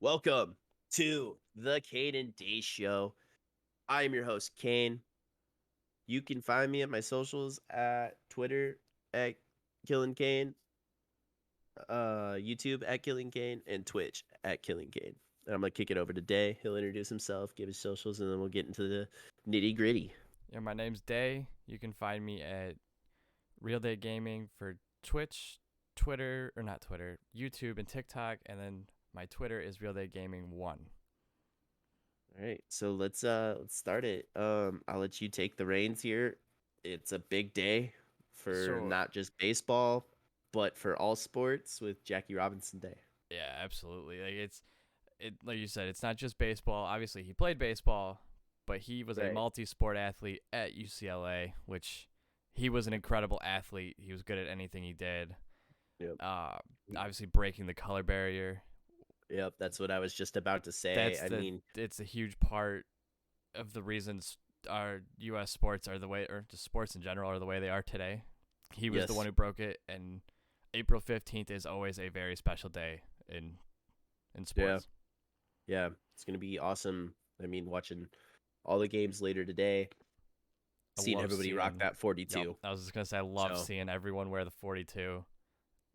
Welcome to the Kane and Day Show. I am your host, Kane. You can find me at my socials at Twitter at Killing Kane, YouTube at Killing Kane, and Twitch at Killing Kane. And I'm gonna kick it over to Day. He'll introduce himself, give his socials, and then we'll get into the nitty gritty. Yeah, my name's Day. You can find me at Realdaygaming for Twitch, Twitter, or not Twitter, YouTube and TikTok, and then my Twitter is Realdaygaming1. All right, so let's start it. I'll let you take the reins here. It's a big day for So, not just baseball, but for all sports with Jackie Robinson Day. yeah, absolutely. Like you said, it's not just baseball. Obviously, he played baseball, but he was a Right. multi-sport athlete at UCLA, which he was an incredible athlete. He was good at anything he did. Yep. Obviously breaking the color barrier. Yep, that's what I was just about to say. It's a huge part of the reasons our U.S. sports are the way, or just sports in general are the way they are today. He was the yes, one who broke it, and April 15th is always a very special day in yeah, sports. yeah, it's gonna be awesome. I mean, watching all the games later today, I seeing love everybody rock seeing. that Yep, 42. I was just gonna say I love So seeing everyone wear the 42.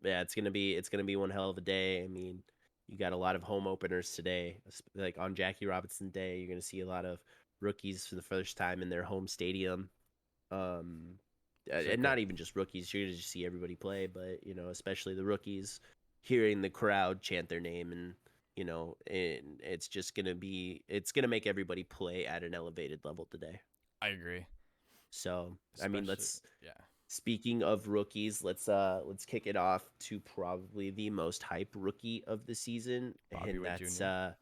yeah, it's gonna be one hell of a day. I mean, you got a lot of home openers today, like on Jackie Robinson Day. You're gonna see a lot of rookies for the first time in their home stadium. Um, So and good. not even just rookies. You're gonna just see everybody play, but especially the rookies, hearing the crowd chant their name, and and it's gonna make everybody play at an elevated level today. I agree. So I mean, Especially, let's yeah, speaking of rookies, let's kick it off to probably the most hype rookie of the season, Bobby and Witt that's Jr.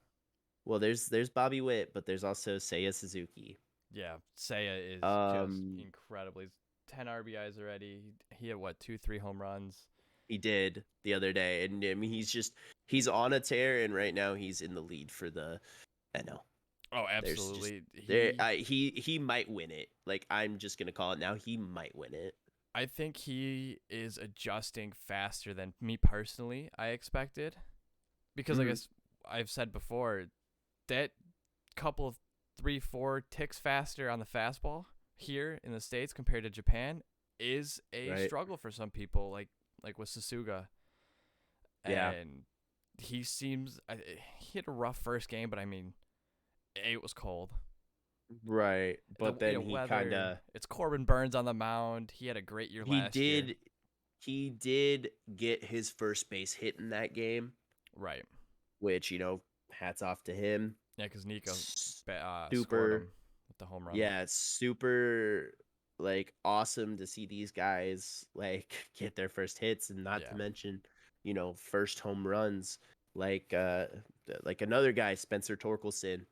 well, there's Bobby Witt, but there's also Seiya Suzuki. Yeah, Saya is just Um, incredible. He's 10 RBIs already. He had what, 3 home runs. He did the other day, and I mean he's on a tear, and right now he's in the lead for the NL. Oh, There's just absolutely. there he might win it. Like I'm just gonna call it now. He might win it. I think he is adjusting faster than me personally I expected, because I Mhm. guess I've said before that couple of 3-4 ticks faster on the fastball here in the States compared to Japan is a Right? struggle for some people, like with Sasuga. Yeah. And he had a rough first game, but I mean, it was cold. Right. The But then he kind weather. of It's Corbin Burns on the mound. He had a great year he last year. did he did get his first base hit in that game, Right. which hats off to him. Yeah, because Nico scored Super, him with the home run. yeah, super like awesome to see these guys like get their first hits, and not to Yeah. mention, first home runs, like like another guy, Spencer Torkelson.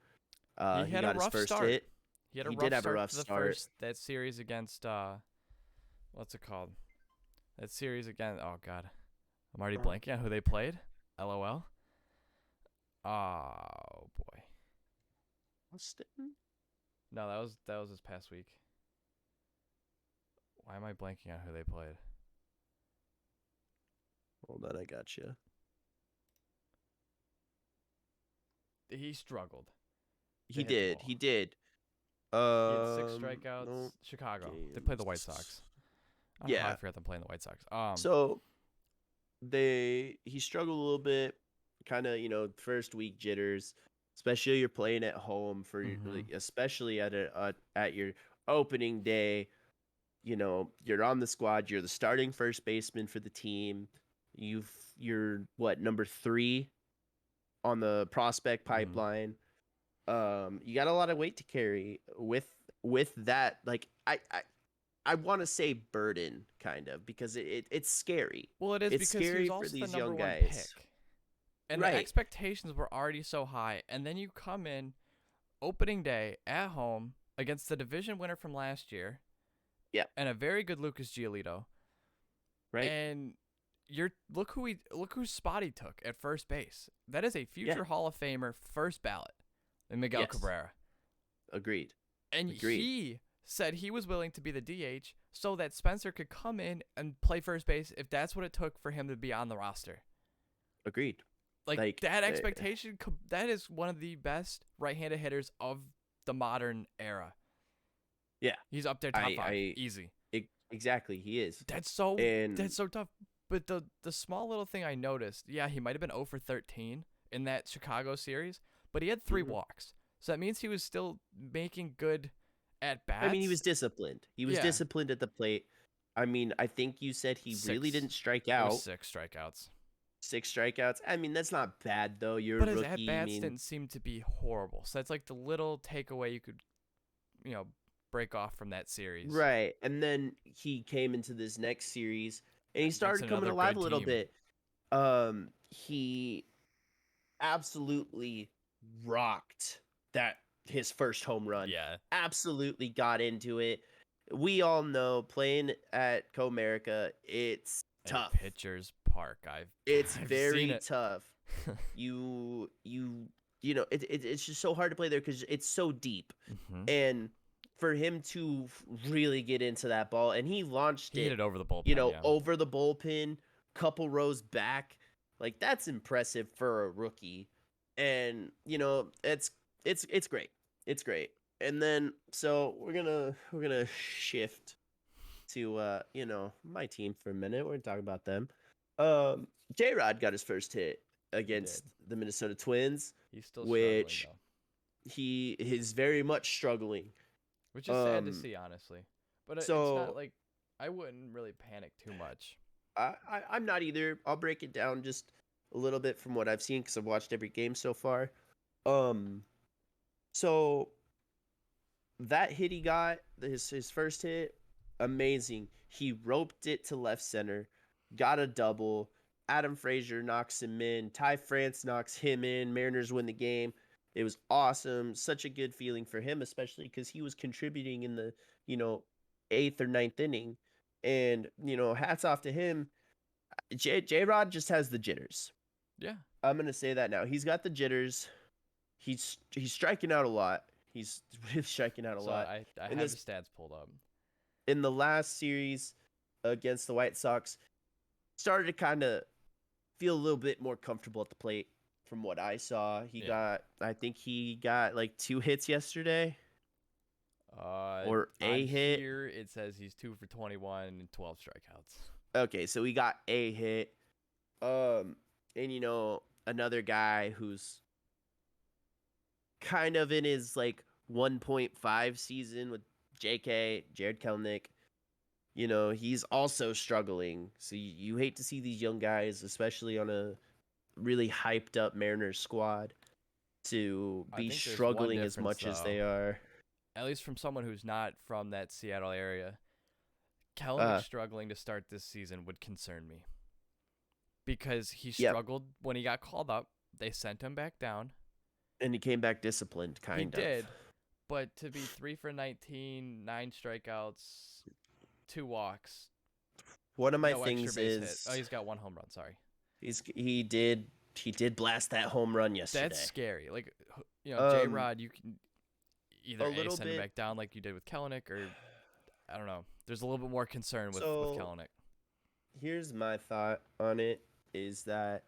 He He had a got his rough first start. hit. He had a He did rough have a start rough to the start. first that series against what's it called? That series again. Oh God, I'm already blanking on who they played. LOL. Oh boy. Austin? No, that was this past week. Why am I blanking on who they played? Hold on, I got you. He struggled to He hit the did. He ball. did. He had 6 No strikeouts. Chicago. They played the White games. Sox. I don't know how I Yeah. forgot them playing the White Sox. So he struggled a little bit, kind of first week jitters, especially you're playing at home for Mhm. especially at your opening day. You're on the squad. You're the starting first baseman for the team. You're what, number 3 on the prospect Mhm. pipeline. You got a lot of weight to carry with that. Like I want to say burden, kind of, because it's scary. Well, it is It's because he was scary for also the these number young 1 guys. pick. And the Right. expectations were already so high, and then you come in opening day at home against the division winner from last year Yeah. and a very good Lucas Giolito, Right. and look whose spot he took at first base. That is a Yeah. future Hall of Famer first ballot in Miguel Yes. Cabrera. Agreed. And Agreed. he said he was willing to be the DH so that Spencer could come in and play first base if that's what it took for him to be on the roster. Agreed. Like that expectation, that is one of the best right-handed hitters of the modern era. Yeah, He's up there top five, easy. Exactly, he is. That's so tough. But the small little thing I noticed, yeah, he might have been 0 for 13 in that Chicago series, but he had 3 walks. So that means he was still making good at bats. I mean, he was disciplined. He was disciplined at the plate. I mean, I think you said he really didn't strike out. It was 6 strikeouts. 6 strikeouts. I mean, that's not bad though. You're but a his rookie. at-bats didn't seem to be horrible. So that's like the little takeaway you could, break off from that series. Right. And then he came into this next series and he started coming alive a little bit. He absolutely rocked his first home run. Yeah. Absolutely got into it. We all know playing at Comerica, it's tough. Pitcher's Park. It's very tough. It's just so hard to play there because it's so deep. And for him to really get into that ball, and he launched hit it over the bullpen. Over the bullpen, couple rows back. Like, that's impressive for a rookie. And, it's great. It's great. And then, so we're gonna shift to my team for a minute. We're gonna talk about them. J-Rod got his first hit against the Minnesota Twins. He's still which struggling, though. He is very much struggling. Which is sad to see, honestly. But it's not like, I wouldn't really panic too much. I'm not either. I'll break it down just a little bit from what I've seen because I've watched every game so far. So that hit he got, his first hit, amazing. He roped it to left center, got a double. Adam Frazier knocks him in. Ty France knocks him in. Mariners win the game. It was awesome. Such a good feeling for him, especially because he was contributing in the, 8th or 9th inning. And, hats off to him. J-Rod just has the jitters. Yeah. I'm going to say that now. He's got the jitters. He's striking out a lot. He's really striking out a lot. I have the stats pulled up. In the last series against the White Sox, started to kind of feel a little bit more comfortable at the plate from what I saw. I think he got like 2 hits yesterday. Or a hit. Here it says he's 2 for 21 and 12 strikeouts. Okay, so we got a hit. And another guy who's kind of in his like 1.5 season with JK, Jared Kelenic. He's also struggling. So you hate to see these young guys, especially on a really hyped up Mariners squad, to be struggling as much as they are. At least from someone who's not from that Seattle area, Kelenic struggling to start this season would concern me. Because he struggled when he got called up. They sent him back down. And he came back disciplined, kind of. He did. But to be 3 for 19, 9 strikeouts, 2 walks. One of my things is... he's got 1 home run, sorry. He did blast that home run yesterday. That's scary. Like, J-Rod, you can either send him back down like you did with Kelenic, or, I don't know. There's a little bit more concern with Kelenic. Here's my thought on it, is that,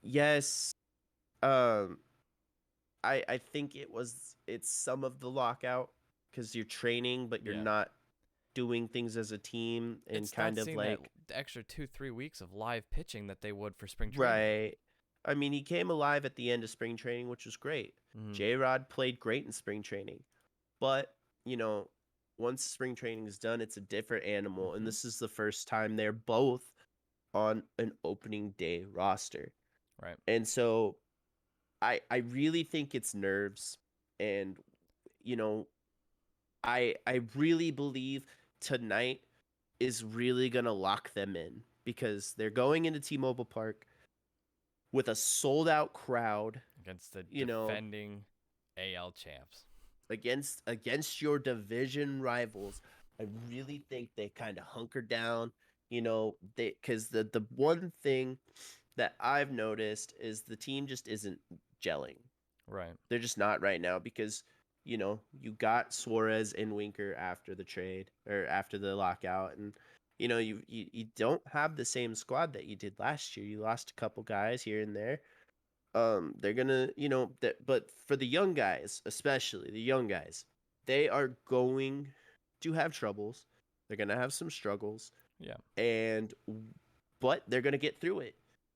yes, I think it's some of the lockout, because you're training, but you're not doing things as a team, and it's kind of like the extra 2-3 weeks of live pitching that they would for spring training. Right. I mean, he came alive at the end of spring training, which was great. J-Rod played great in spring training, but once spring training is done, it's a different animal, and this is the first time they're both on an opening day roster. Right. And so I really think it's nerves, and I really believe tonight is really going to lock them in, because they're going into T-Mobile Park with a sold-out crowd against the defending AL champs. Against your division rivals. I really think they kind of hunker down, because the one thing that I've noticed is the team just isn't gelling. Right. They're just not right now, because you got Suarez and Winker after the trade, or after the lockout, and you don't have the same squad that you did last year. You lost a couple guys here and there. They're gonna, but for the young guys, especially the young guys, they are going to have troubles. They're gonna have some struggles. Yeah. But they're gonna get through it.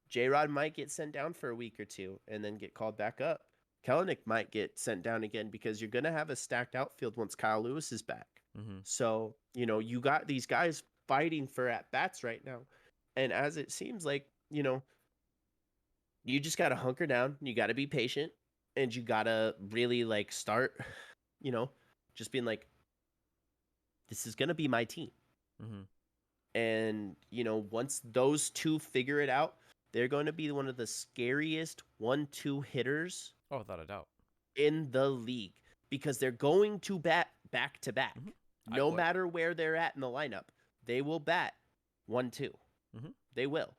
J-Rod might get sent down for a week or two and then get called back up. Kellenic might get sent down again because you're gonna have a stacked outfield once Kyle Lewis is back. Mm-hmm. So you got these guys fighting for at bats right now, and as it seems like you just gotta hunker down. You gotta be patient, and you gotta really like start, just being like, this is gonna be my team. Mm-hmm. And once those two figure it out, they're going to be one of the scariest 1-2 hitters. Oh, without a doubt. In the league, because they're going to bat back to back. Mm-hmm. No matter where they're at in the lineup, they will bat 1-2. Mm-hmm. They will.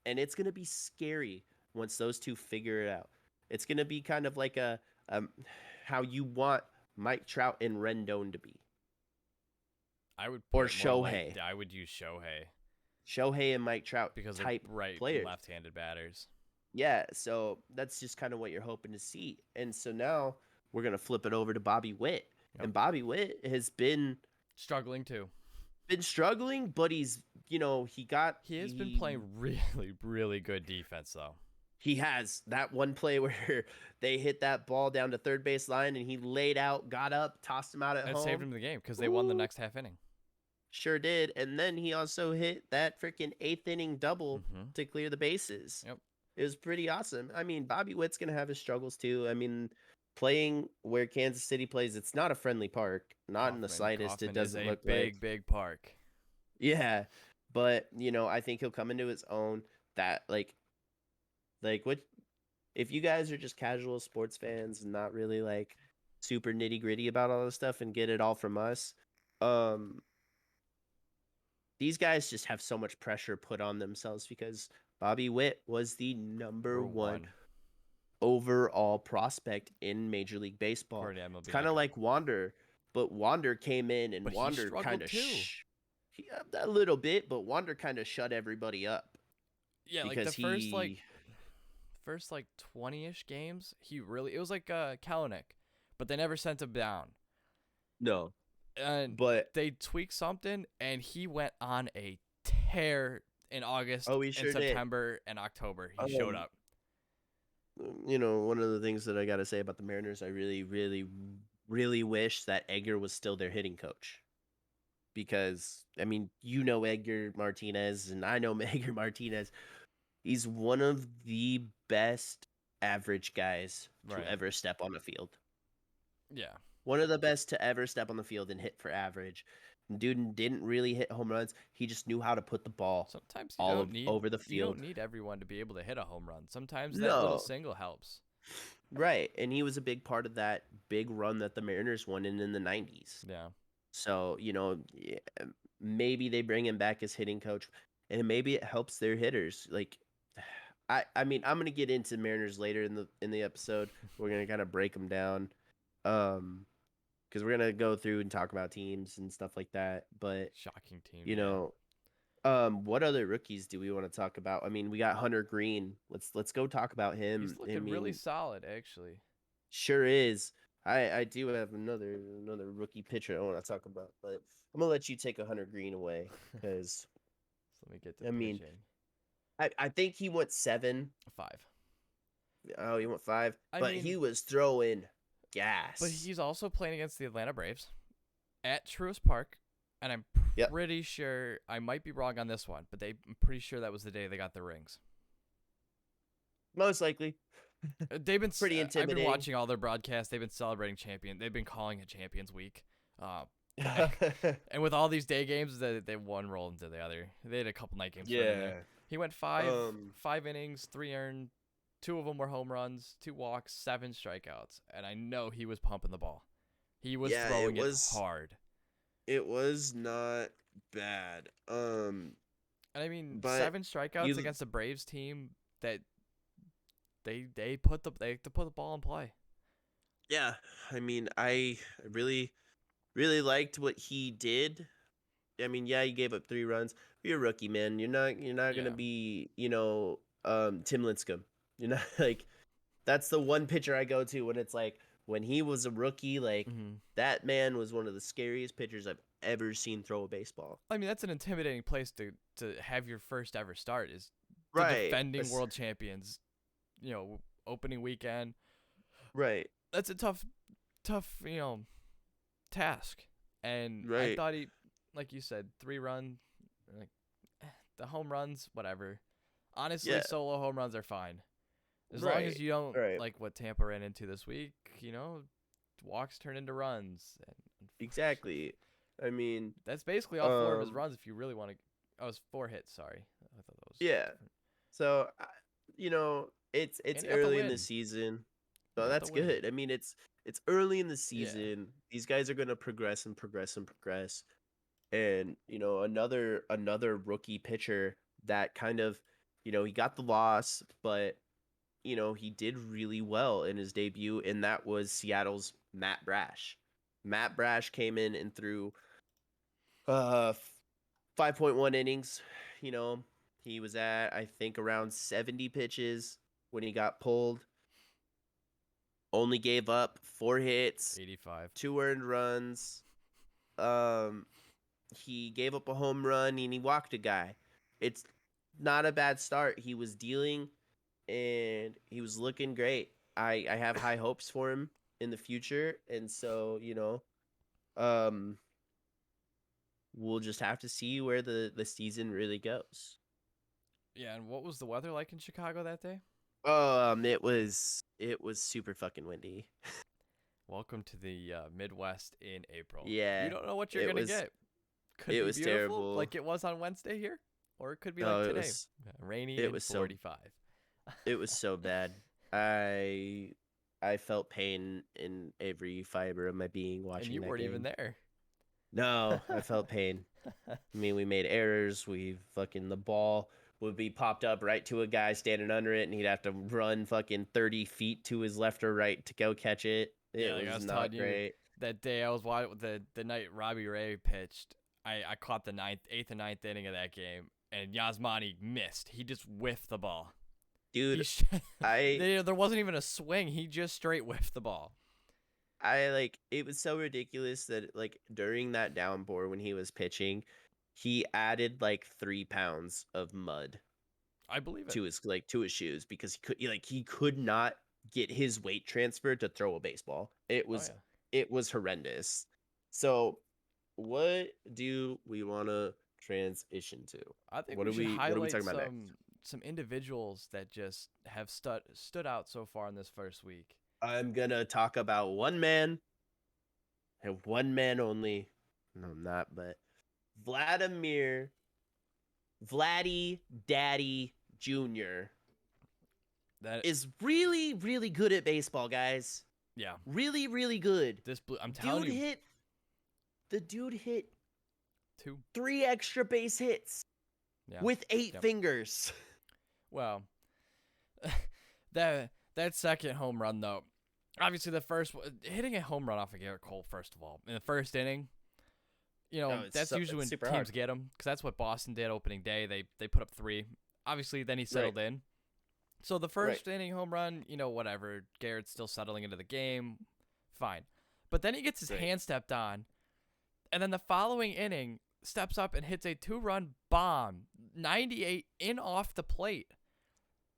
And it's going to be scary once those two figure it out. It's going to be kind of like how you want Mike Trout and Rendon to be. I would or Shohei. I would use Shohei. Shohei and Mike Trout because type they're right players. left-handed batters. Yeah, so that's just kind of what you're hoping to see. And so now we're going to flip it over to Bobby Witt. Yep. And Bobby Witt has been struggling too. Been struggling, but he's, he has been playing really, really good defense though. He has that one play where they hit that ball down to third base line and he laid out, got up, tossed him out at home. It saved him the game because they won the next half inning. Sure did. And then he also hit that freaking 8th inning double to clear the bases. Yep. It was pretty awesome. I mean, Bobby Witt's going to have his struggles too. I mean, playing where Kansas City plays, it's not a friendly park. Not in the slightest. It doesn't look like big park. Yeah. But, I think he'll come into his own. That like what if you guys are just casual sports fans and not really like super nitty-gritty about all this stuff and get it all from us, these guys just have so much pressure put on themselves because Bobby Witt was the number one overall prospect in Major League Baseball. It's kind of like Wander, but Wander came in and Wander kind of a little bit, but Wander kind of shut everybody up. Yeah, like the first 20-ish games, it was like Kellenic, but they never sent him down. No. But they tweaked something, and he went on a tear in August, September, and October. He showed up. One of the things that I got to say about the Mariners, I really, really, really wish that Edgar was still their hitting coach. Because, I mean, Edgar Martinez, and I know Edgar Martinez. He's one of the best average guys to ever step on the field. Yeah. One of the best to ever step on the field and hit for average. Dude didn't really hit home runs. He just knew how to put the ball over the field. You don't need everyone to be able to hit a home run. Sometimes that little single helps. Right, and he was a big part of that big run that the Mariners won in the 90s. Yeah. So, maybe they bring him back as hitting coach, and maybe it helps their hitters. Like, I mean, I'm gonna get into Mariners later in the episode. We're gonna kind of break them down, because we're gonna go through and talk about teams and stuff like that. But shocking team. What other rookies do we want to talk about? I mean, we got Hunter Green. Let's go talk about him. He's looking really solid, actually. Sure is. I do have another rookie pitcher I want to talk about, but I'm gonna let you take Hunter Green away because let me get to pitching. I think he went 7. 5. Oh, he went 5, but he was throwing gas. But he's also playing against the Atlanta Braves at Truist Park, and I'm pretty sure, I might be wrong on this one, but I'm pretty sure that was the day they got the rings. Most likely. They've been pretty intimidating. I've been watching all their broadcasts. They've been celebrating They've been calling it Champions Week. And with all these day games, they one roll into the other. They had a couple night games. Yeah. He went 5 innings, 3 earned, 2 of them were home runs, 2 walks, 7 strikeouts, and I know he was pumping the ball. He was throwing it hard. It was not bad. And I mean, 7 strikeouts against the Braves team that they put the ball in play. Yeah, I mean, I really, really liked what he did. I mean, yeah, you gave up 3 runs. But you're a rookie, man. You're not gonna Yeah. be, Tim Lincecum. You're not like that's the one pitcher I go to when it's like when he was a rookie, like Mm-hmm. that man was one of the scariest pitchers I've ever seen throw a baseball. I mean, that's an intimidating place to have your first ever start is the Right. defending world champions, opening weekend. Right. That's a tough, task. And I Right. thought he, like you said, 3-run, like the home runs, whatever. Honestly, Yeah. solo home runs are fine. As long as you don't Right. like what Tampa ran into this week, walks turn into runs. And Exactly. I mean, that's basically all 4 of his runs if you really want to. Oh, it was 4 hits, sorry. I thought that was yeah. So, it's And he got the early in the win. season. He So got the that's win. good. I mean, it's early in the Yeah. season. These guys are going to progress and progress and progress. And, another rookie pitcher that kind of, he got the loss, but he did really well in his debut, and that was Seattle's Matt Brash. Matt Brash came in and threw 5.1 innings. He was at, I think, around 70 pitches when he got pulled. Only gave up 4 hits, 85. 2 earned runs. He gave up a home run and he walked a guy. It's not a bad start. He was dealing and he was looking great. I have high hopes for him in the future, and so we'll just have to see where the season really goes. Yeah, and what was the weather like in Chicago that day? It was super fucking windy. Welcome to the Midwest in April. Yeah, You don't know what you're gonna get. Could it be was beautiful, terrible. like it was on Wednesday here, or it could be Oh, like it today, was rainy it and was so 45. it was so bad. I felt pain in every fiber of my being watching And you that weren't game. even there. No, I felt pain. I mean, we made errors. The ball would be popped up right to a guy standing under it, and he'd have to run fucking 30 feet to his left or right to go catch it. Yeah, It like I was was not telling you great. that day I was watching the night Robbie Ray pitched. I caught the 8th and 9th inning of that game, and Yasmani missed. He just whiffed the ball. Dude, There wasn't even a swing. He just straight whiffed the ball. it was so ridiculous that during that downpour when he was pitching, he added 3 pounds of mud I believe it. to his shoes because he could not get his weight transferred to throw a baseball. It was horrendous. So, what do we want to transition to? I think What we are should we highlight talking about next? some individuals that just have stood out so far in this first week. I'm gonna talk about one man and one man only. No, I'm not, but Vladdy Daddy Jr. That is really, really good at baseball, guys. Yeah. Really, really good. I'm telling you. The dude hit 2. 3 extra base hits with 8 fingers. Well, that second home run though, obviously the first hitting a home run off of Garrett Cole first of all in the first inning. That's usually when teams hard. get him because that's what Boston did opening day. They put up 3. Obviously, then he settled in. So the first inning home run, whatever. Garrett's still settling into the game, fine. But then he gets his hand stepped on, and then the following inning steps up and hits a 2-run bomb, 98 in off the plate.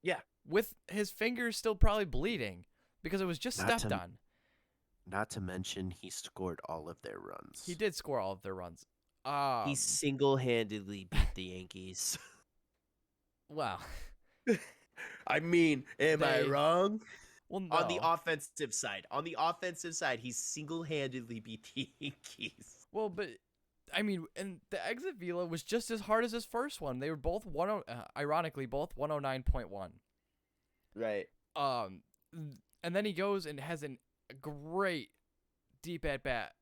Yeah, with his fingers still probably bleeding because it was just stepped on. Not to mention he scored all of their runs. He did score all of their runs. He single-handedly beat the Yankees. Wow. I mean, am I wrong? Well, no. On the offensive side, he single-handedly beat the Yankees. Well, but I mean, and the exit velo was just as hard as his first one. They were both ironically both 109.1. Right. And then he goes and has a great deep at bat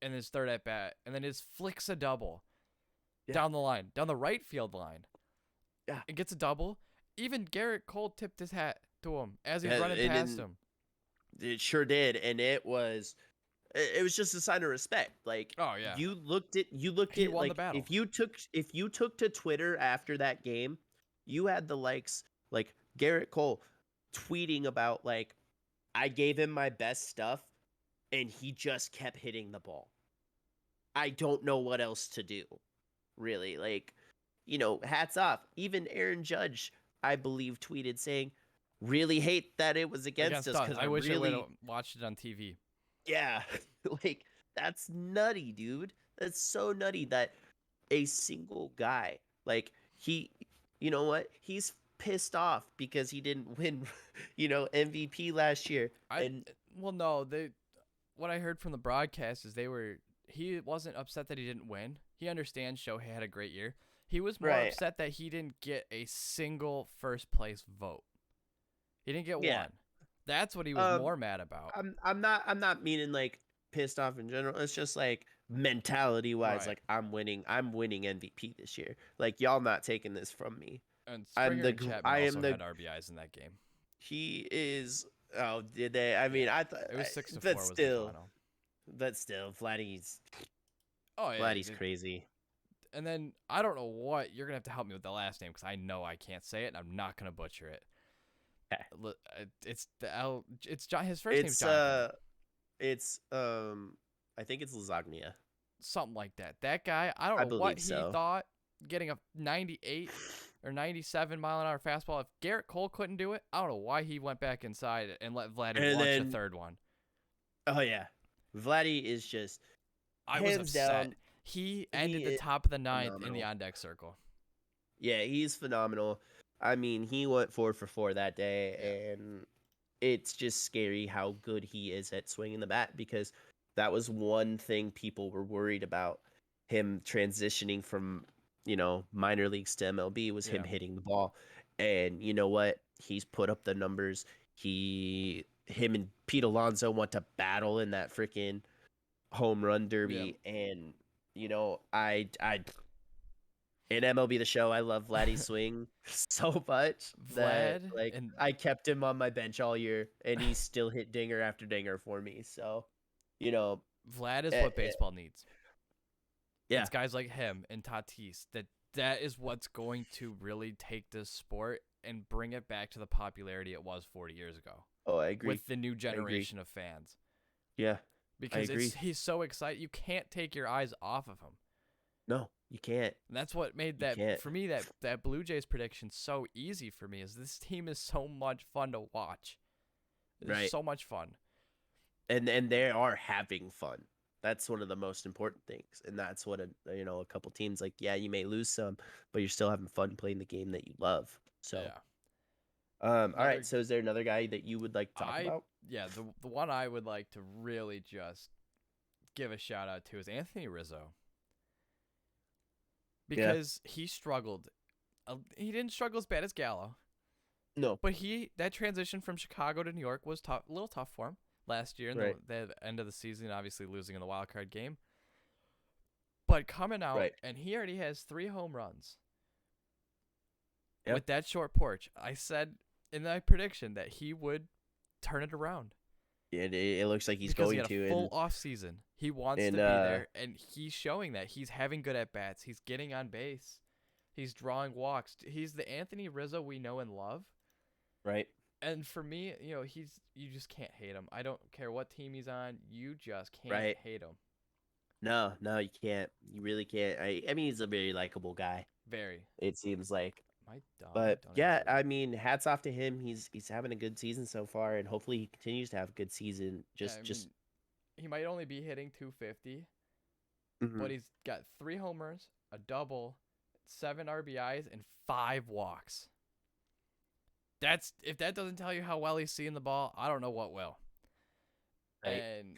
in his third at bat, and then just flicks a double down the line, down the right field line. Yeah, and gets a double. Even Garrett Cole tipped his hat to him as he's running past him. It sure did, and it was it was just a sign of respect. Like, Oh yeah, you looked at he won the like, battle. if you took to Twitter after that game, you had the likes, like Garrett Cole tweeting about, like, I gave him my best stuff and he just kept hitting the ball. I don't know what else to do, really. Like, hats off. Even Aaron Judge, I believe, tweeted saying, really hate that it was against us, us. because I I'm wish I would have really, watched it on TV. yeah, like, that's nutty, dude. That's so nutty that a single guy, like, you know what? He's pissed off because he didn't win, MVP last year. And No, what I heard from the broadcast is he wasn't upset that he didn't win. He understands Shohei had a great year. He was more right, upset that he didn't get a single first place vote. He didn't get yeah. one. That's what he was more mad about. I'm not meaning like pissed off in general. It's just like mentality wise, Right. like I'm winning MVP this year. Like, y'all not taking this from me. And I'm Springer the and Chapman I also am the had RBIs in that game. He is. Oh, did they? I mean, Yeah. I thought It was 6-4 but was the still, final. Vladdy's Oh yeah, Vladdy's crazy. And then I don't know what you're gonna have to help me with the last name because I know I can't say it and I'm not gonna butcher it. Okay. It's the L. It's John. His first name's It's Jonathan. it's I think it's lasagna. Something like that. That guy, I don't I know what believe he so. thought getting a 98 or 97 mile an hour fastball. If Garrett Cole couldn't do it, I don't know why he went back inside and let Vladdy launch the third one. Oh yeah, Vladdy is just I was hands upset. down. He ended the top of the ninth in the on deck circle. Yeah, he's phenomenal. I mean, he went 4 for 4 that day, and it's just scary how good he is at swinging the bat, because that was one thing people were worried about him transitioning from, minor leagues to MLB, was him hitting the ball. And you know what? He's put up the numbers. Him and Pete Alonso want to battle in that freaking home run derby. And, I in MLB The Show, I love Vladdy's swing so much that, like, I kept him on my bench all year, and he still hit dinger after dinger for me. So, Vlad is what baseball needs. Yeah, it's guys like him and Tatis that is what's going to really take this sport and bring it back to the popularity it was 40 years ago. Oh, I agree. With the new generation of fans. Yeah, because he's so excited, you can't take your eyes off of him. No, you can't. And that's what made for me that Blue Jays prediction so easy for me, is this team is so much fun to watch. It's so much fun. And they are having fun. That's one of the most important things. And that's what a couple teams, like, yeah, you may lose some, but you're still having fun playing the game that you love. So all right, so is there another guy that you would like to talk about? Yeah, the one I would like to really just give a shout out to is Anthony Rizzo. Because he struggled. He didn't struggle as bad as Gallo. No. But that transition from Chicago to New York was tough, a little tough for him last year in the end of the season, obviously losing in the wild card game. But coming out, and he already has 3 home runs. With that short porch, I said in my prediction that he would turn it around. It looks like he's going he had to. A full off season. He wants to be there, and he's showing that. He's having good at bats. He's getting on base. He's drawing walks. He's the Anthony Rizzo we know and love. Right. And for me, you just can't hate him. I don't care what team he's on. You just can't hate him. No, you can't. You really can't. I mean, he's a very likable guy. Very. It seems like. My dog. But yeah, I mean, hats off to him. He's having a good season so far, and hopefully he continues to have a good season. He might only be hitting 250, mm-hmm. but he's got 3 homers, a double, 7 RBIs, and 5 walks. If that doesn't tell you how well he's seeing the ball, I don't know what will. Right. And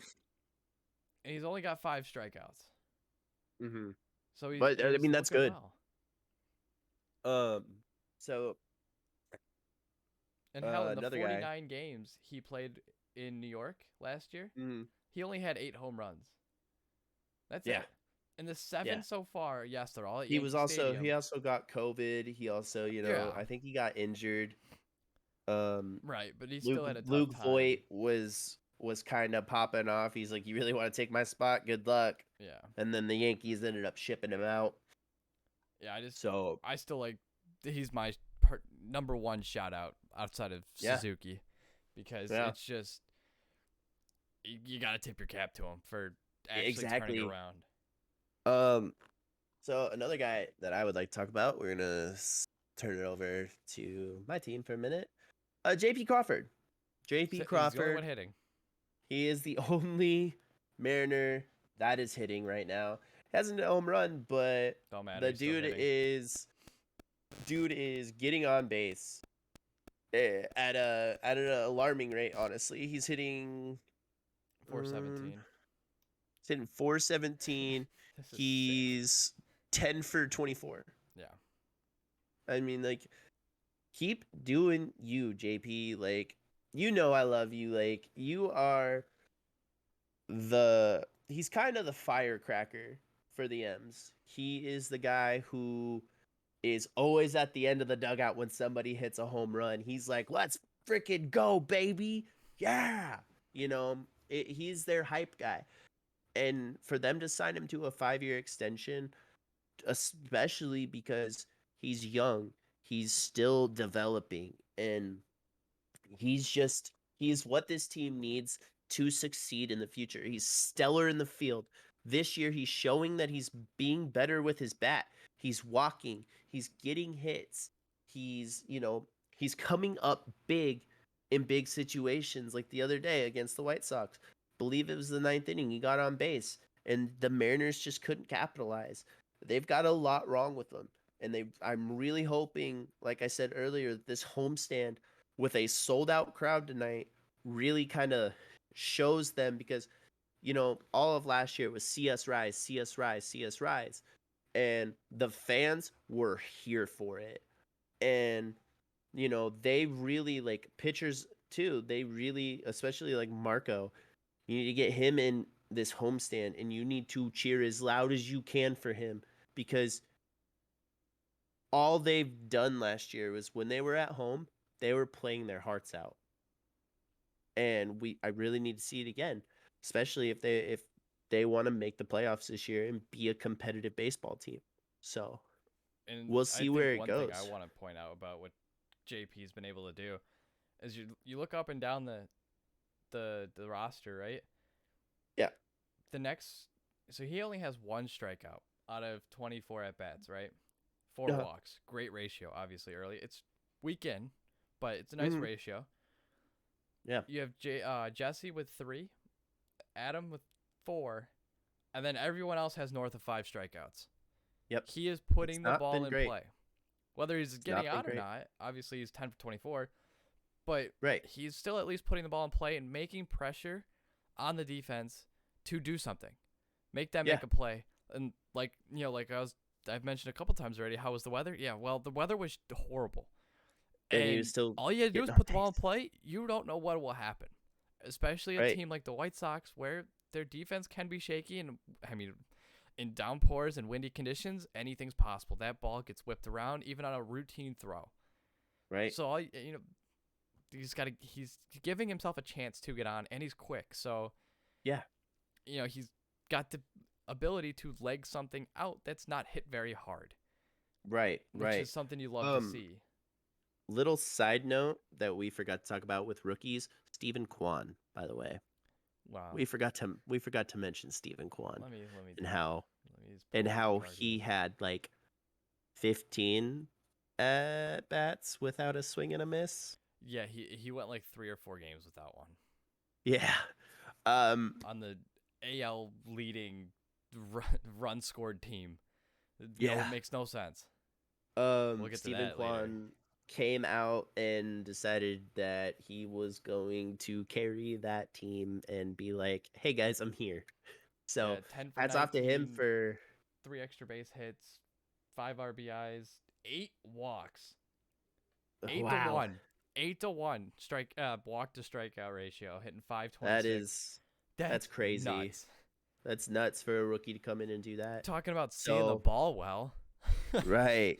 he's only got 5 strikeouts. Mm-hmm. So but I mean, that's good. Well. So. And hell, in the 49 games he played in New York last year, he only had 8 home runs. That's it. And the 7 so far, yes, they're all at Yankee Stadium. He also got COVID. He also, I think he got injured. Right, but he still had a tough Luke time. Voigt was was kind of popping off. He's like, "You really want to take my spot? Good luck." Yeah. And then the Yankees ended up shipping him out. Yeah, So I still like he's my number one shout out outside of Yeah. Suzuki, because Yeah. it's just you got to tip your cap to him for actually Exactly. turning around. So another guy that I would like to talk about, we're gonna turn it over to my team for a minute. J.P. Crawford. J.P. He's the only one Crawford. hitting. He is the only Mariner that is hitting right now. Hasn't a home run, but Don't matter. the he's still hitting. dude is getting on base at an alarming rate. Honestly, he's hitting 417. He's hitting 417. This is sick. He's 10 for 24. Yeah. I mean, like, keep doing you, JP. Like, you know I love you. Like, you are he's kind of the firecracker for the M's. He is the guy who is always at the end of the dugout when somebody hits a home run. He's like, "Let's freaking go, baby. Yeah." You know, he's their hype guy. And for them to sign him to a 5-year extension, especially because he's young, he's still developing, and he's what this team needs to succeed in the future. He's stellar in the field. This year, he's showing that he's being better with his bat. He's walking. He's getting hits. He's coming up big in big situations, like the other day against the White Sox. Believe it was the 9th inning. He got on base, and the Mariners just couldn't capitalize. They've got a lot wrong with them, and I'm really hoping, like I said earlier, that this homestand with a sold-out crowd tonight really kind of shows them, because all of last year it was see us rise, see us rise, see us rise, and the fans were here for it. And they really, like, pitchers too, they really, especially like Marco, you need to get him in this homestand, and you need to cheer as loud as you can for him, because all they've done last year was, when they were at home, they were playing their hearts out. And I really need to see it again, especially if they want to make the playoffs this year and be a competitive baseball team. So we'll see where it goes. One thing I want to point out about what JP's been able to do is you look up and down the roster, right? Yeah. So he only has 1 strikeout out of 24 at bats, right? 4 walks, great ratio. Obviously early, it's weekend, but it's a nice ratio. Yeah. You have Jesse with 3, Adam with 4, and then everyone else has north of 5 strikeouts. Yep. He is putting the ball in play. Whether he's getting out or not, obviously he's 10 for 24, but he's still at least putting the ball in play and making pressure on the defense to do something. Make them make a play. And I've mentioned a couple times already, how was the weather? Yeah, well, the weather was horrible. And all you had to do is put the ball in play. You don't know what will happen, especially a team like the White Sox, where their defense can be shaky. And I mean, in downpours and windy conditions, anything's possible. That ball gets whipped around, even on a routine throw. Right. So he's giving himself a chance to get on, and he's quick. So yeah, he's got the ability to leg something out that's not hit very hard. Right. Which is something you love to see. Little side note that we forgot to talk about with rookies, Stephen Kwan, by the way. Wow. We forgot to mention Stephen Kwan. Let me and how he had like 15 bats without a swing and a miss. Yeah, he went like 3 or 4 games without one. Yeah. On the AL leading run scored team. Yeah. It makes no sense. We'll get Stephen Kwan came out and decided that he was going to carry that team and be like, "Hey guys, I'm here." So hats off to him for 3 extra base hits, 5 RBIs, 8 walks, 8-1, 8-1 walk to strikeout ratio, hitting 526. That's crazy. Nuts. That's nuts for a rookie to come in and do that. Talking about seeing the ball well. Right.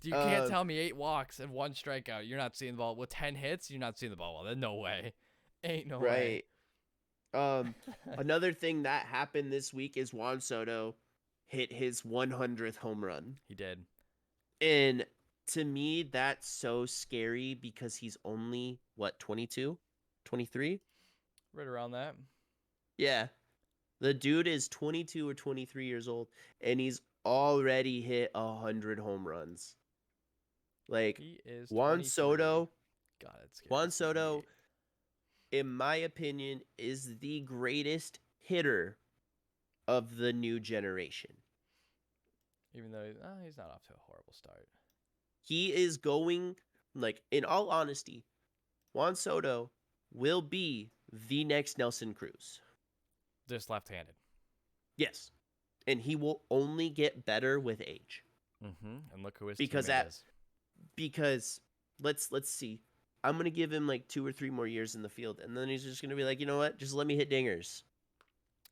You can't tell me 8 walks and 1 strikeout. You're not seeing the ball with 10 hits. You're not seeing the ball well. There's no way. Ain't no way. Right. Another thing that happened this week is Juan Soto hit his 100th home run. He did. And to me, that's so scary because he's only, what, 22? 23? Right around that. Yeah. The dude is 22 or 23 years old, and he's already hit 100 home runs. Like, He is Juan 23. Soto, God, it's scary. Juan Soto, in my opinion, is the greatest hitter of the new generation. Even though he's not off to a horrible start. He is going, like, in all honesty, Juan Soto will be the next Nelson Cruz. Just left-handed. Yes. And he will only get better with age. Mm-hmm. And look who his because teammate is. Because let's see. I'm gonna give him like 2 or 3 more years in the field, and then he's just gonna be like, you know what? Just let me hit dingers.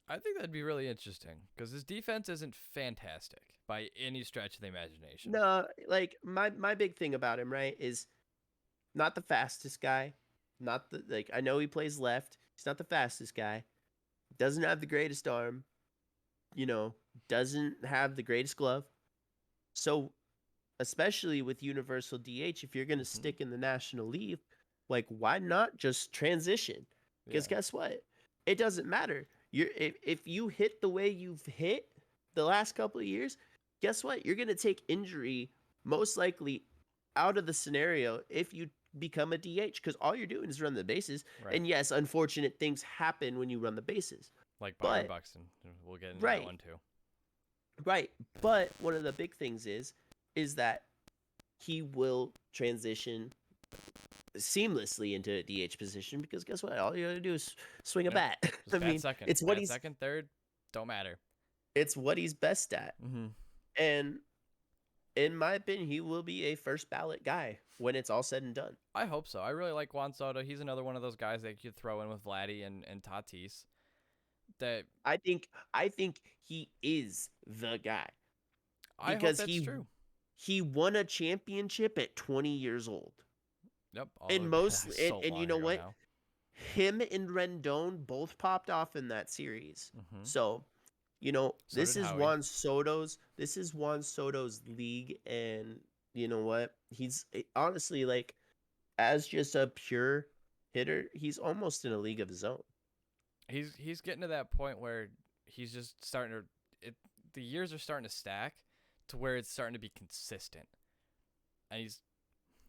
I think that'd be really interesting because his defense isn't fantastic by any stretch of the imagination. No, like my big thing about him, right, is not the fastest guy. Not the like I know he plays left. He's not the fastest guy. Doesn't have the greatest arm. Doesn't have the greatest glove. So, especially with universal DH, if you're going to stick in the National League, like, why not just transition? Because guess what? It doesn't matter. If you hit the way you've hit the last couple of years, guess what? You're going to take injury most likely out of the scenario if you become a DH, because all you're doing is run the bases. Right. And yes, unfortunate things happen when you run the bases. Like Byron Buxton. We'll get into that one too. Right. But one of the big things is that he will transition seamlessly into a DH position, because guess what? All you got to do is swing a bat. I mean, second. It's what he's second, third, don't matter. It's what he's best at. Mm-hmm. And in my opinion, he will be a first ballot guy when it's all said and done. I hope so. I really like Juan Soto. He's another one of those guys that you could throw in with Vladdy and Tatis. That I think he is the guy. I hope that's true. He won a championship at 20 years old. Yep. And you know what? Now. Him and Rendon both popped off in that series. Mm-hmm. So, this is Juan Soto's league, and you know what? He's honestly, like, as just a pure hitter, he's almost in a league of his own. He's getting to that point where he's just starting to the years are starting to stack to where it's starting to be consistent. And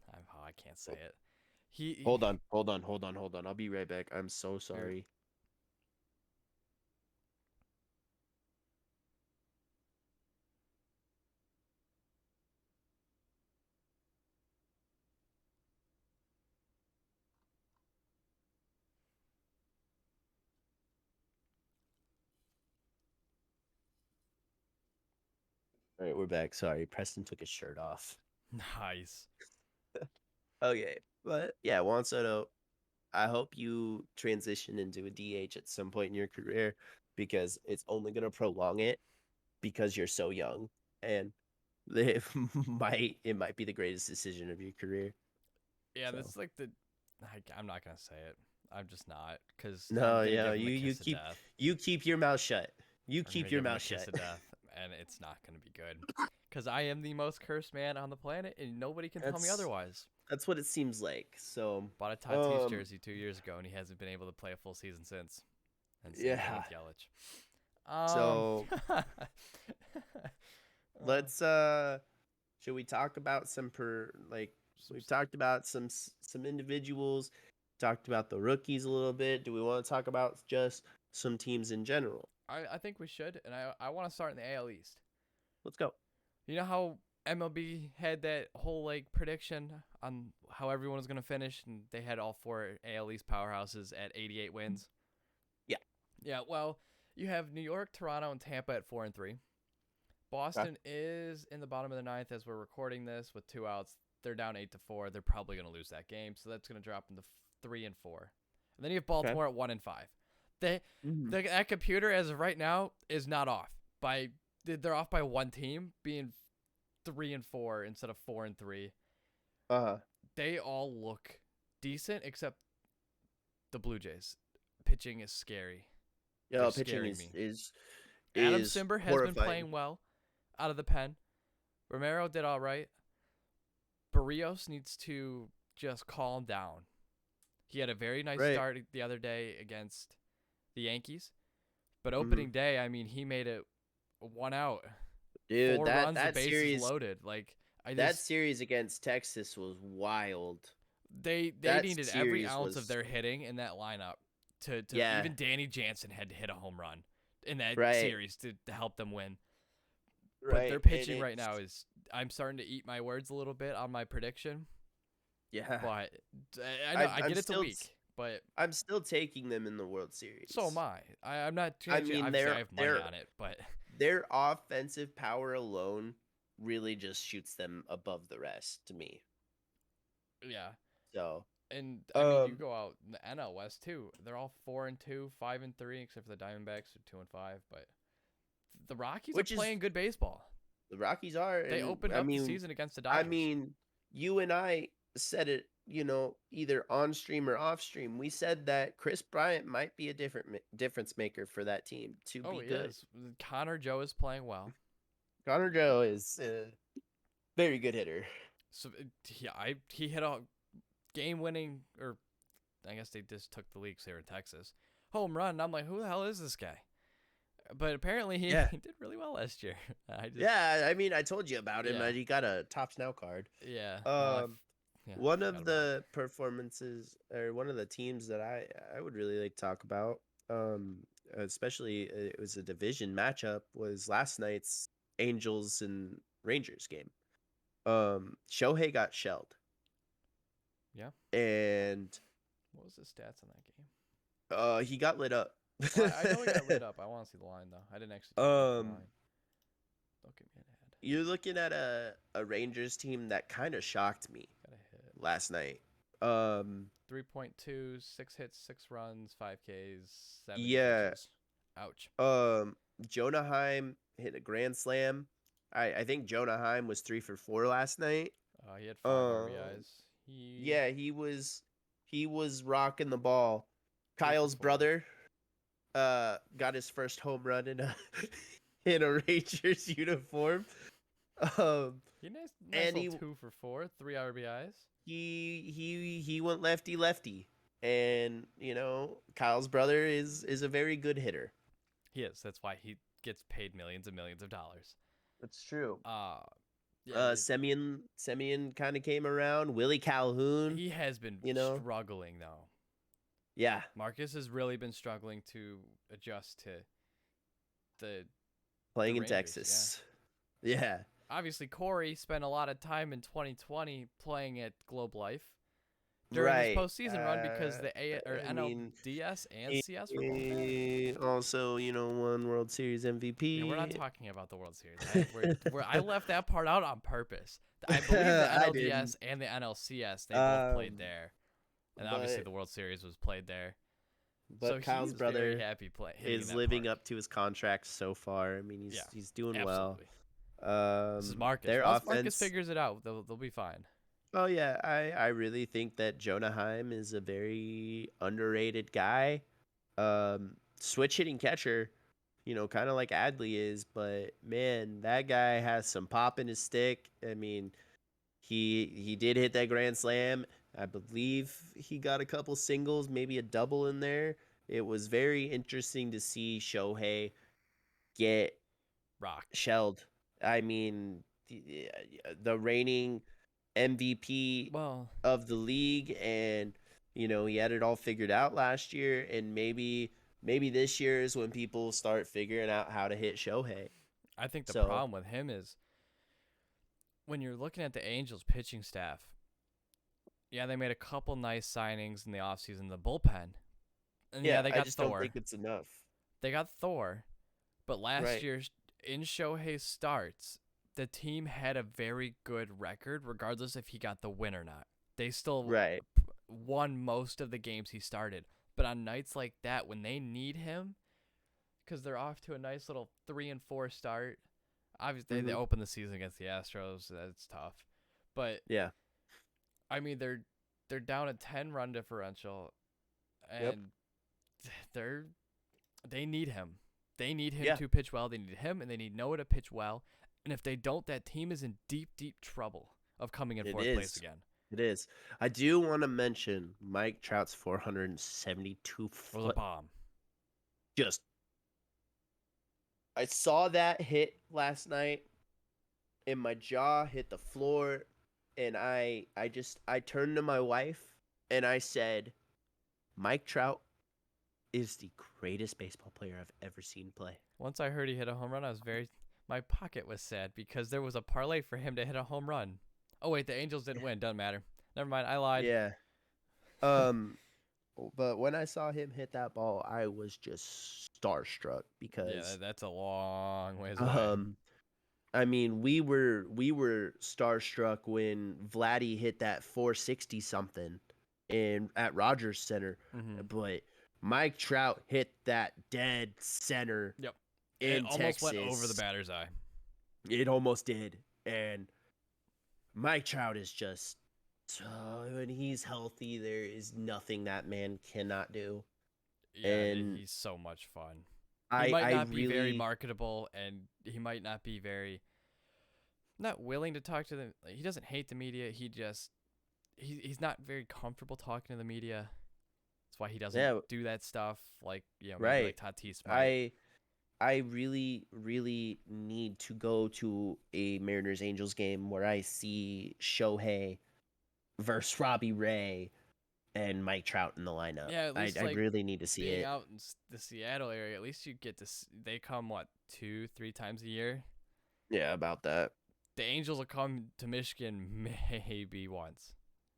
I can't say it. Hold on. I'll be right back. I'm so sorry. All right, we're back. Sorry, Preston took his shirt off. Nice. Okay, but yeah, Juan Soto, I hope you transition into a DH at some point in your career, because it's only going to prolong it because you're so young, and it might be the greatest decision of your career. Yeah, so. That's like I'm not going to say it. I'm just not, because you keep your mouth shut. You keep your mouth shut. And it's not going to be good, because I am the most cursed man on the planet, and nobody can tell me otherwise. That's what it seems like. So bought a Tatis jersey 2 years ago, and he hasn't been able to play a full season since. And with Yelich. So let's should we talk about we've talked about some individuals, talked about the rookies a little bit. Do we want to talk about just some teams in general? I think we should, and I want to start in the AL East. Let's go. You know how MLB had that whole prediction on how everyone was going to finish, and they had all 4 AL East powerhouses at 88 wins? Yeah. Yeah, well, you have New York, Toronto, and Tampa at 4 and 3. Boston is in the bottom of the 9th as we're recording this with 2 outs. They're down 8-4. They're probably going to lose that game, so that's going to drop them to 3 and 4. And then you have Baltimore at 1 and 5. That computer as of right now is not off they're off by 1 team being 3 and 4 instead of 4 and 3. Uh-huh. They all look decent, except the Blue Jays. Pitching is scary. They're Pitching scaring me. is Adam Simber has been horrifying. playing well out of the pen. Romero did all right. Barrios needs to just calm down. He had a very nice start the other day against the Yankees. But opening day, I mean, he made it 1 out. Dude, 4 runs, the bases series loaded. Like that series against Texas was wild. They needed every ounce of their hitting in that lineup to even Danny Jansen had to hit a home run in that series to help them win. But their pitching right now is, I'm starting to eat my words a little bit on my prediction. Yeah. But I get it's a week, but I'm still taking them in the World Series. So am I. I'm not. I mean, I have money on it, but their offensive power alone really just shoots them above the rest to me. Yeah. So. And I mean, you go out in the NL West too. They're all 4-2, 5-3, except for the Diamondbacks are 2-5. But the Rockies are playing good baseball. The Rockies are. They opened up the season against the Dodgers. I mean, you and I said it, either on stream or off stream. We said that Chris Bryant might be a difference maker for that team to be good. Is. Connor Joe is playing well. Connor Joe is a very good hitter. So he hit a game-winning, or I guess they just took the leagues here in Texas, home run. And I'm like, who the hell is this guy? But apparently he did really well last year. I mean, I told you about him. He got a Tops Now card. Yeah. One of the performances, or one of the teams that I would really like to talk about, especially it was a division matchup, was last night's Angels and Rangers game. Shohei got shelled. Yeah. And what was the stats on that game? He got lit up. Well, I know he got lit up. I want to see the line though. I didn't actually see the line. Don't give me an ad. You're looking at a Rangers team that kind of shocked me last night. 3.2, 6 hits, 6 runs, 5 Ks, 7 pitches. Ouch. Jonah Heim hit a grand slam. I think Jonah Heim was 3 for 4 last night. He had 5 RBIs. He was rocking the ball. Kyle's brother got his first home run in a in a Rangers uniform. He nice 2 for 4, 3 RBIs. He went lefty, and Kyle's brother is a very good hitter. He is. That's why he gets paid millions and millions of dollars. That's true. Yeah, Semyon kind of came around. Willie Calhoun. He has been struggling though. Yeah. Marcus has really been struggling to adjust to the playing in Rangers, Texas. Yeah. Obviously, Corey spent a lot of time in 2020 playing at Globe Life during his postseason run because the NLDS and CS were both also, won World Series MVP. Yeah, we're not talking about the World Series. I left that part out on purpose. I believe the NLDS and the NLCS, they both played there. And obviously the World Series was played there. But so Kyle's brother is living up to his contract so far. I mean, he's doing well. This is Marcus. Once Marcus figures it out, they'll be fine. Oh yeah, I really think that Jonah Heim is a very underrated guy. Switch hitting catcher, kind of like Adley is, but man, that guy has some pop in his stick. I mean, he did hit that grand slam. I believe he got a couple singles, maybe a double in there. It was very interesting to see Shohei get shelled. I mean, the reigning MVP of the league, and he had it all figured out last year, and maybe this year is when people start figuring out how to hit Shohei. I think the problem with him is when you're looking at the Angels pitching staff. Yeah, they made a couple nice signings in the offseason in the bullpen. And they got Thor. I just don't think it's enough. They got Thor. But last year, in Shohei's starts, the team had a very good record, regardless if he got the win or not. They still won most of the games he started. But on nights like that, when they need him, because they're off to a nice little 3-4 start, obviously they open the season against the Astros. That's tough. But yeah. I mean, they're down a 10-run differential, And they need him. They need him Yeah. to pitch well. They need him, and they need Noah to pitch well. And if they don't, that team is in deep, deep trouble of coming in fourth place again. It is. I do want to mention Mike Trout's 472 It was a foot. bomb. Just, I saw that hit last night, and my jaw hit the floor, and I turned to my wife, and I said, Mike Trout is the greatest baseball player I've ever seen play. Once I heard he hit a home run, my pocket was sad because there was a parlay for him to hit a home run. Oh wait, the Angels didn't win. Doesn't matter. Never mind. I lied. Yeah. But when I saw him hit that ball, I was just starstruck because that's a long ways away. I mean, we were starstruck when Vladdy hit that 460 something at Rogers Center, but Mike Trout hit that dead center. Yep. In It almost went over the batter's eye. It almost did, and Mike Trout is just when he's healthy, there is nothing that man cannot do. Yeah, and he's so much fun. He might not be very marketable, and he might not be very not willing to talk to them. He doesn't hate the media. He's not very comfortable talking to the media. That's why he doesn't do that stuff like right. Like Tatis might. I really, really need to go to a Mariners Angels game where I see Shohei versus Robbie Ray and Mike Trout in the lineup. Yeah, I really need to see being it. out in the Seattle area, at least you get to. They come 2-3 times a year. Yeah, about that. The Angels will come to Michigan maybe once.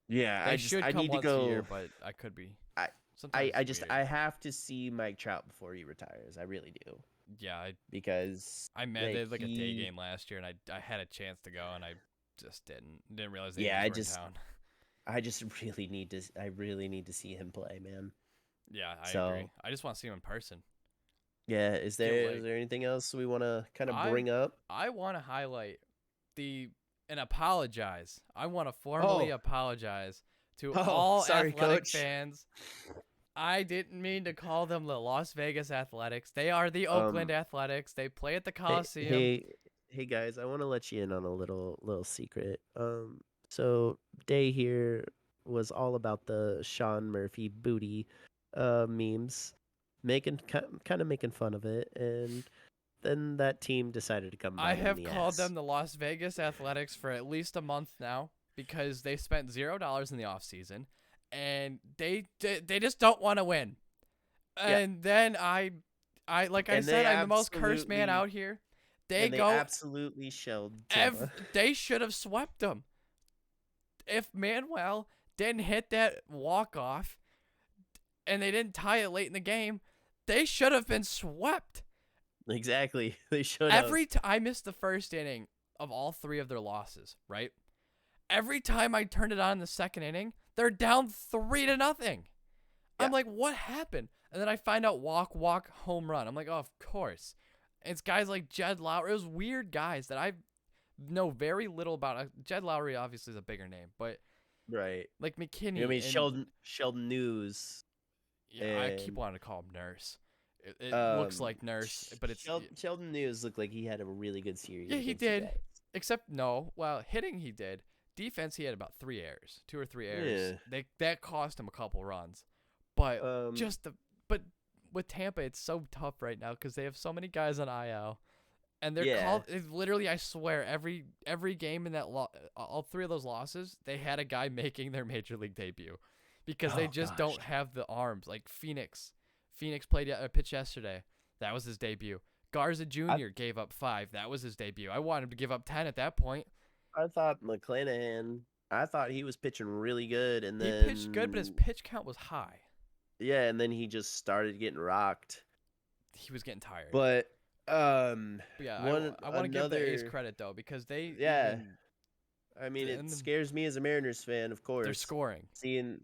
Yeah, I need to go. A year, but I could be. I have to see Mike Trout before he retires. I really do. Yeah, because I met they had a day game last year, and I had a chance to go, and I just didn't realize they were in town. I just really need to see him play, man. Yeah, I agree. I just want to see him in person. Yeah, is there anything else we want to kind of bring up? I want to highlight and apologize. I want to formally apologize to all athletic fans. I didn't mean to call them the Las Vegas Athletics. They are the Oakland Athletics. They play at the Coliseum. Hey guys, I want to let you in on a little secret. So Day here was all about the Sean Murphy booty memes, kind of making fun of it, and then that team decided to come back. I have called them the Las Vegas Athletics for at least a month now because they spent $0 in the offseason. And they just don't want to win. And then I like I said, I'm the most cursed man out here. They absolutely shelled. They should have swept them. If Manuel didn't hit that walk-off and they didn't tie it late in the game, they should have been swept. Exactly. They should have. I missed the first inning of all 3 of their losses, right? Every time I turned it on in the second inning, they're down 3-0. Yeah. I'm like, what happened? And then I find out walk, home run. I'm like, oh, of course. And it's guys like Jed Lowry. It was weird guys that I know very little about. Jed Lowry obviously is a bigger name, but right, like McKinney. I mean, Sheldon News. Yeah, I keep wanting to call him Nurse. It looks like Nurse, but it's Sheldon News looked like he had a really good series. Yeah, he did. Except hitting he did. Defense, he had about 3 errors, 2 or 3 errors. Yeah. That cost him a couple runs, but but with Tampa, it's so tough right now because they have so many guys on IL, and they're called. Literally, I swear, every game in that all 3 of those losses, they had a guy making their major league debut, because they just don't have the arms. Like Phoenix pitched yesterday. That was his debut. Garza Jr. gave up 5. That was his debut. I wanted him to give up 10 at that point. I thought McClanahan. I thought he was pitching really good, and then he pitched good, but his pitch count was high. Yeah, and then he just started getting rocked. He was getting tired. But I want to give the A's credit though, because they I mean, it scares me as a Mariners fan, of course. They're scoring. Seeing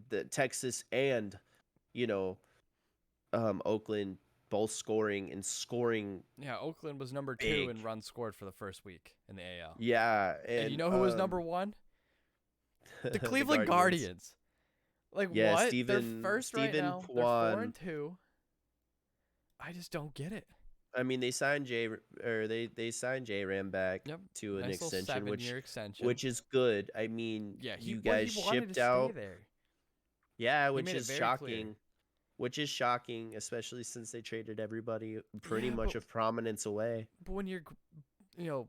the Texas and Oakland both scoring. Yeah, Oakland was number 2 in runs scored for the first week in the AL. Yeah, and you know who was number 1? The Cleveland Guardians. Like Yeah, what? They're first right Steven now. They're Kwan. 4-2. I just don't get it. I mean, they signed they signed J Ram back Yep. to an Nice little extension, 7-year extension. which is good. I mean, Yeah, you he guys wanted to shipped stay out, there. yeah, He which made it is very clear. shocking. Which is shocking, especially since they traded everybody pretty Yeah, much of prominence away. but when you're, you know,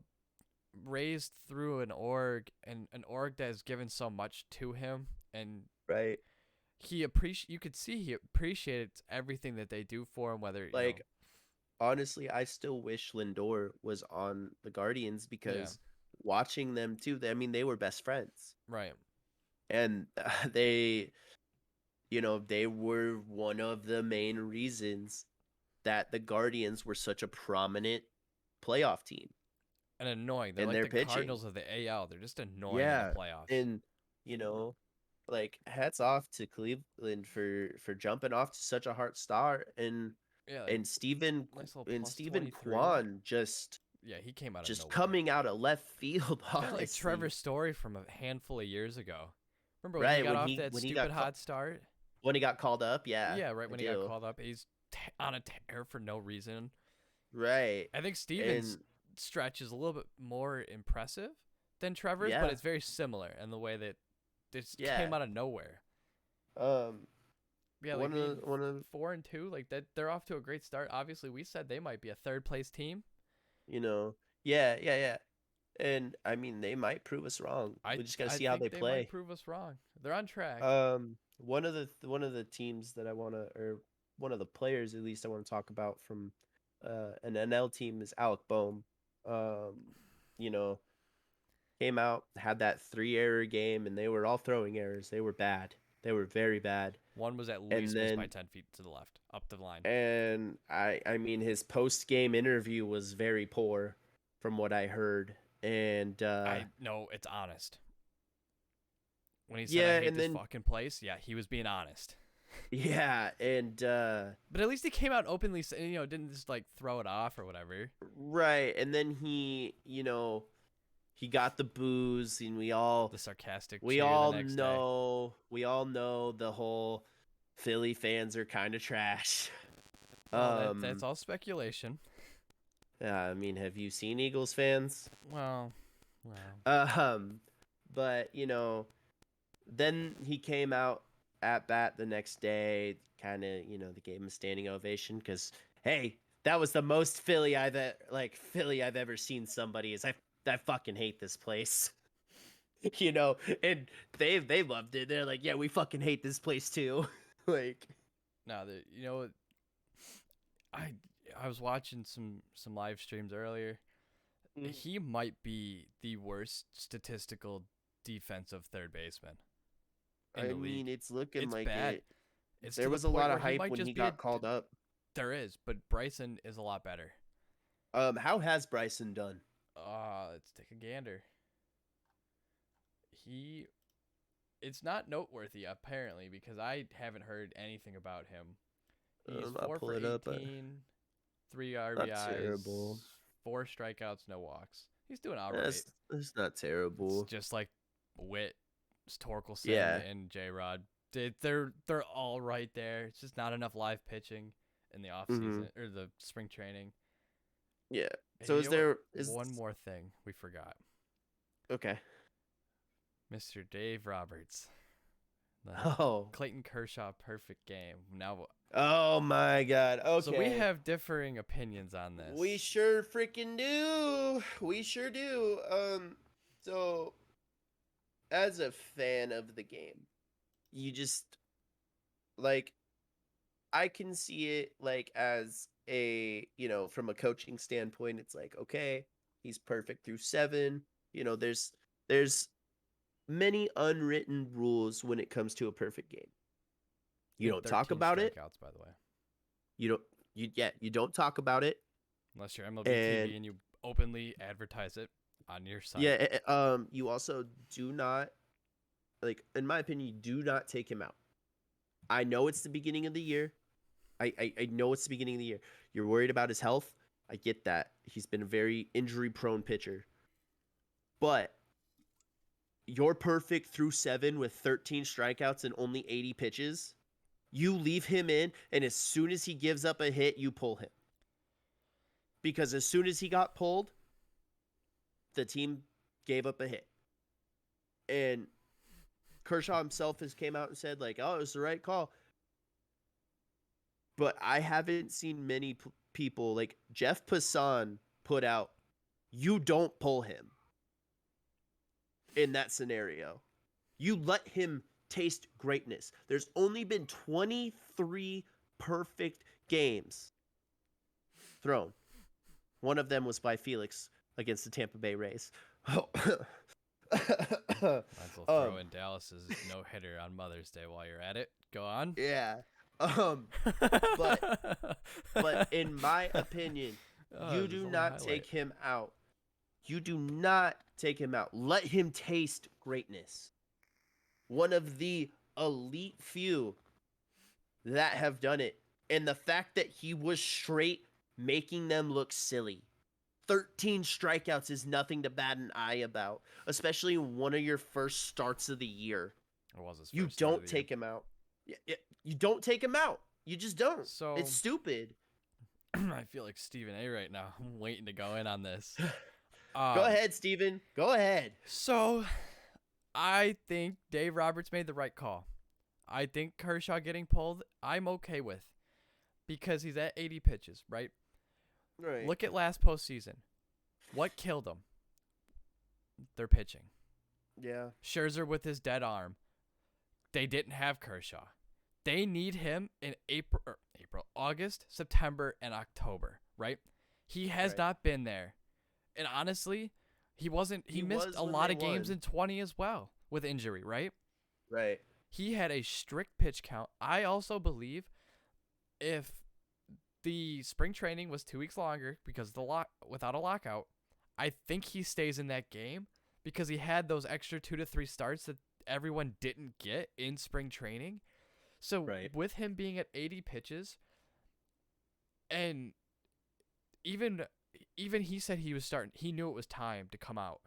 raised through an org and an org that has given so much to him, and Right. you could see he appreciates everything that they do for him, whether Like, honestly, I still wish Lindor was on the Guardians yeah, because watching them too, I mean, they were best friends. right. And they were one of the main reasons that the Guardians were such a prominent playoff team. And annoying. They're And like they're the pitching. Cardinals of the AL. They're just annoying in the Yeah. playoffs. And, like, hats off to Cleveland for jumping off to such a hard start. And yeah, and Steven nice little and plus Steven 23. Kwan just He came out of nowhere. coming out of left field, Kind of like honestly. Trevor's story from a handful of years ago. Remember when Right, he got when off he- that when he stupid got hot start? When he got called up, yeah. Yeah, right when I he got do. called up. He's on a tear for no reason. Right. I think Steven's And stretch is a little bit more impressive than Trevor's, Yeah. but it's very similar in the way that this Yeah. came out of nowhere. Yeah, like one of 4-2, like that, they're off to a great start. Obviously, we said they might be a third place team. yeah. And I mean, they might prove us wrong. We just got to see how they They play. might prove us wrong. They're on track. One of the teams that I want to, or one of the players at least I want to talk about from an NL team is Alec Boehm. You know, came out, had that 3-error game, and they were all throwing errors. They were bad. They were very bad. One was at and least missed by then 10 feet to the left, up the line. And I mean, his post-game interview was very poor from what I heard. And I know it's honest. When he said Yeah, I hate and this then- fucking place, yeah, he was being honest. yeah, and But at least he came out openly, didn't just like throw it off or whatever. right, and then he got the booze, and we all The sarcastic. we cheer all the next day. know we all know the whole Philly fans are kind of trash. Well, that's all speculation. I mean, have you seen Eagles fans? Well. But then he came out at bat the next day, kind of, they gave him a standing ovation because, hey, that was the most Philly I've ever seen somebody. I fucking hate this place, and they loved it. They're like, yeah, we fucking hate this place too, like. No, I was watching some live streams earlier. Mhm. He might be the worst statistical defensive third baseman. I mean, it's looking It's like bad. it. It's There to the was a point lot where of hype might when just he be a got called up. There is, but Bryson is a lot better. How has Bryson done? Let's take a gander. It's not noteworthy apparently because I haven't heard anything about him. He's I'll 4 pull for it up, 18, 3 RBIs, terrible. 4 strikeouts, no walks. He's doing all right. That's not terrible. It's just like Witt, Torkelson, Yeah. and J-Rod. They're all right there. It's just not enough live pitching in the off season or the spring training. Yeah. And So you know what? One more thing we forgot. Okay. Mr. Dave Roberts. The Oh. Clayton Kershaw perfect game. Now, Oh my God. Okay. so we have differing opinions on this. We sure freaking do. We sure do. So as a fan of the game, you just like I can see it like as a, from a coaching standpoint, it's like, okay, he's perfect through 7. There's many unwritten rules when it comes to a perfect game. You don't talk 13 about it. strikeouts, by the way. You don't talk about it. Unless you're MLB TV and you openly advertise it on your site. Yeah, you also do not, like, in my opinion, you do not take him out. I know it's the beginning of the year. I know it's the beginning of the year. You're worried about his health. I get that. He's been a very injury-prone pitcher. But you're perfect through 7 with 13 strikeouts and only 80 pitches. You leave him in, and as soon as he gives up a hit, you pull him. Because as soon as he got pulled, the team gave up a hit. And Kershaw himself has came out and said, like, oh, it was the right call. But I haven't seen many people, like Jeff Passan put out, you don't pull him in that scenario. You let him taste greatness. There's only been 23 perfect games thrown. One of them was by Felix against the Tampa Bay Rays. Might as well throw in Dallas's no-hitter on Mother's Day while you're at it. Go on. Yeah. But in my opinion, you do not take him out. You do not take him out. Let him taste greatness. One of the elite few that have done it. And the fact that he was straight making them look silly. 13 strikeouts is nothing to bat an eye about, especially in one of your first starts of the year. It was his first you don't take him out. You don't take him out. You just don't. So it's stupid. I feel like Stephen A right now. I'm waiting to go in on this. Go ahead, Stephen. Go ahead. So I think Dave Roberts made the right call. I think Kershaw getting pulled, I'm okay with, because he's at 80 pitches, right? Right. Look at last postseason. What killed him? Their pitching. Yeah. Scherzer with his dead arm. They didn't have Kershaw. They need him in August, September, and October, right? He has not been there. And honestly, he wasn't. He missed a lot of games in 20 as well with injury, right? Right. He had a strict pitch count. I also believe if the spring training was 2 weeks longer because without a lockout, I think he stays in that game because he had those extra 2 to 3 starts that everyone didn't get in spring training. So with him being at 80 pitches, and even he said he was starting, he knew it was time to come out.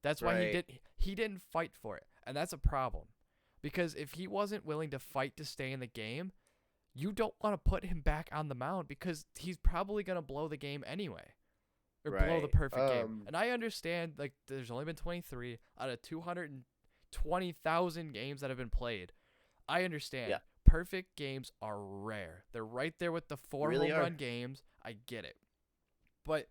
That's why he didn't fight for it, and that's a problem. Because if he wasn't willing to fight to stay in the game, you don't want to put him back on the mound because he's probably going to blow the game anyway. Or blow the perfect game. And I understand, like, there's only been 23 out of 220,000 games that have been played. I understand. Yeah. Perfect games are rare. They're right there with the 4 home run games. I get it. But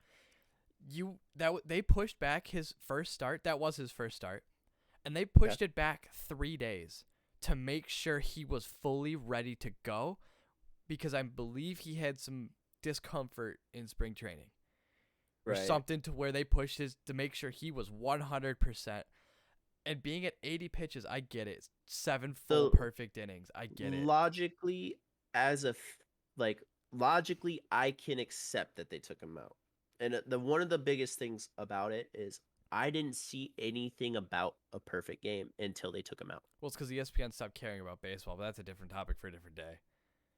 they pushed back his first start. That was his first start. And they pushed it back 3 days to make sure he was fully ready to go because I believe he had some discomfort in spring training. Or something to where they pushed his to make sure he was 100%. And being at 80 pitches, I get it. 7 full perfect innings. I get it. Logically, I can accept that they took him out. And one of the biggest things about it is I didn't see anything about a perfect game until they took him out. Well, it's because ESPN stopped caring about baseball, but that's a different topic for a different day.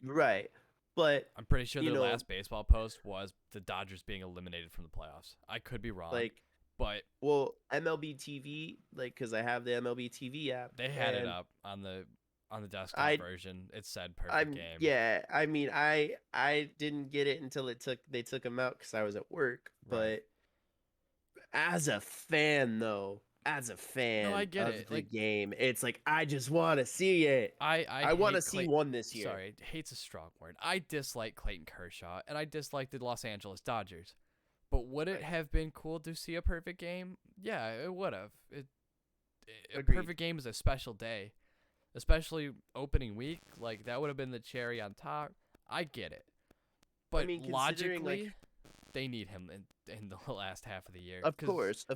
Right. But I'm pretty sure their last baseball post was the Dodgers being eliminated from the playoffs. I could be wrong. But MLB TV, because I have the MLB TV app. They had it up on the desktop version. It said perfect game. Yeah, I mean, I didn't get it until they took him out because I was at work. Right. But as a fan, I get of it. The game, it's like I just want to see it. I want to see one this year. Sorry, hate's a strong word. I dislike Clayton Kershaw, and I dislike the Los Angeles Dodgers. But would it have been cool to see a perfect game? Yeah, it would have. A perfect game is a special day, especially opening week. Like, that would have been the cherry on top. I get it. But logically, they need him in the last half of the year. Of course.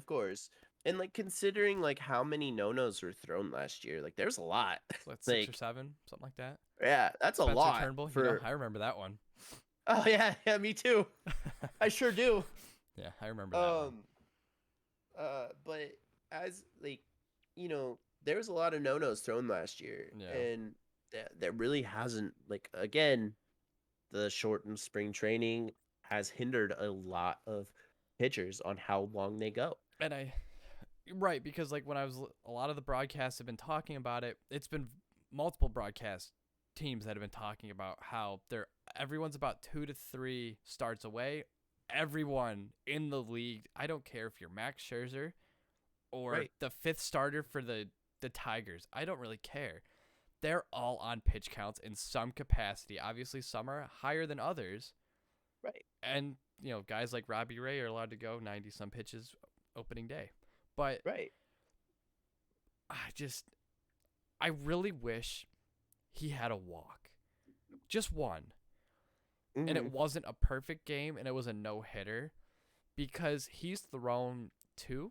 And considering how many no-nos were thrown last year, there's a lot. What, 6 or 7, something like that. Yeah, that's Spencer a lot. Turnbull, I remember that one. Oh yeah, me too. I sure do. Yeah, I remember that one. But as there was a lot of no-nos thrown last year, and there really hasn't again, the shortened spring training has hindered a lot of pitchers on how long they go. And Right, because like when a lot of the broadcasts have been talking about it. It's been multiple broadcast teams that have been talking about how everyone's about 2 to 3 starts away. Everyone in the league, I don't care if you're Max Scherzer or the 5th starter for the Tigers. I don't really care. They're all on pitch counts in some capacity. Obviously, some are higher than others. Right. And, guys like Robbie Ray are allowed to go 90-some pitches opening day. But I really wish he had a walk. Just one. Mm-hmm. And it wasn't a perfect game, and it was a no-hitter because he's thrown 2.